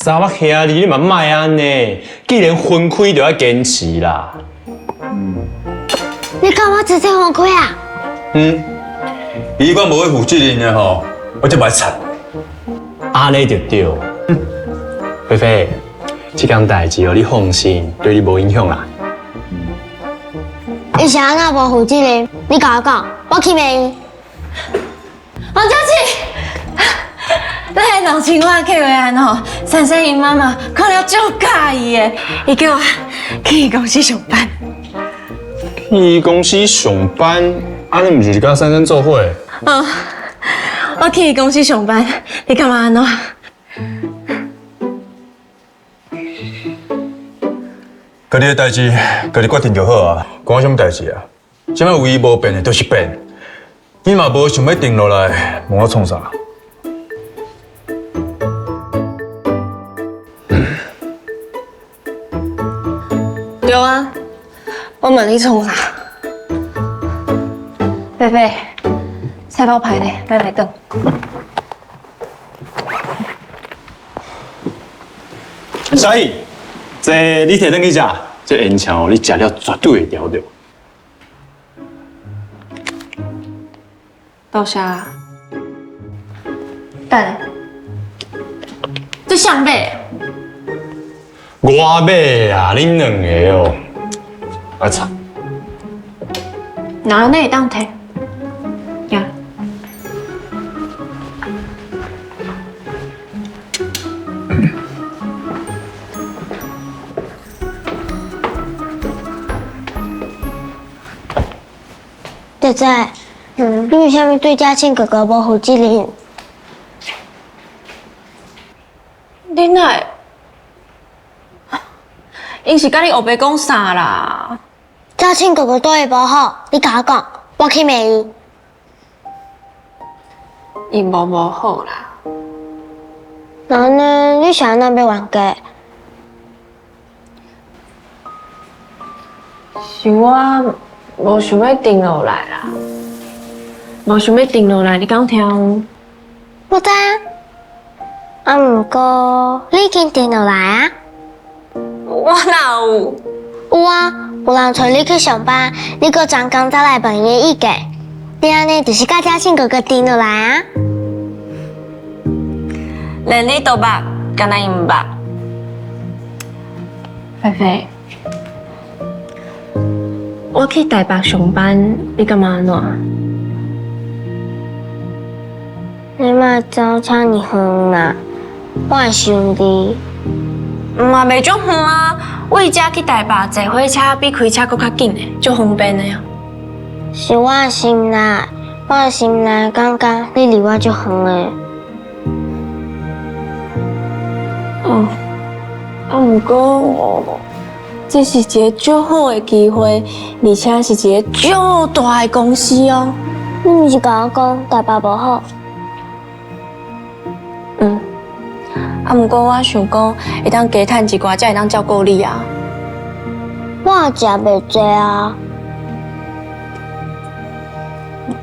查某兄弟，你嘛莫安尼，既然分开就要坚持啦。你干嘛直接分开啊？如果无去负责任的吼，我就袂惨。安尼就对。菲菲，这件代志哦，你放心，对你无影响啦。伊是安那无负责任？你甲我讲，我去骂伊。王佳琪，咱的老青蛙客话安吼，珊珊因妈妈看了足介意的，伊叫我去伊公司上班。去公司上班，你毋是甲珊珊做伙？我去伊公司上班，你干嘛安怎？家己的代志，家己决定就好啊。管什么代志啊？即摆唯一无变的就是变。你嘛无想要定落来，问我创啥？对啊，我问你创啥？菲菲，菜包排咧，咱来等。小易，这你摕转去食，这烟肠哦，你食了绝对会调着。豆沙，等下，这谁买？我买啊，恁两个哦，我操！哪内当摕？呀，姐姐，你为什么对嘉庆哥哥无负责任？你哪？因是甲你后白讲啥啦？嘉庆哥哥对伊无好，你甲我讲，我去骂伊。伊无好啦。然后呢，你想要要冤家？是我无想要定落来啦，无想要定落来，你敢有听？我知啊，不过你已经定落来啊。我哪有？有啊，有人找你去上班，你搁专工再来问伊的意见，你安尼就是甲嘉庆哥哥定落来啊。连你都捌，敢若伊毋捌？菲菲，我去台北上班，你干嘛安怎？你莫走超你远啦，我会想你。嘛袂足远啊，为遮去台北坐火车比开车搁较紧的，足方便的呀。是我的心内，我的心内感觉你离我足远的。不过，这是一个足好的机会，而且是一个足大的公司哦。你毋是甲我讲台北无好？不过我想讲，会当加趁一寡，才会当照顾你啊。我食袂济啊。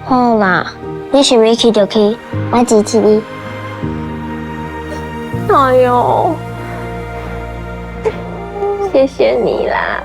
好啦，你想要去就去，我支持你。哎呦，谢谢你啦。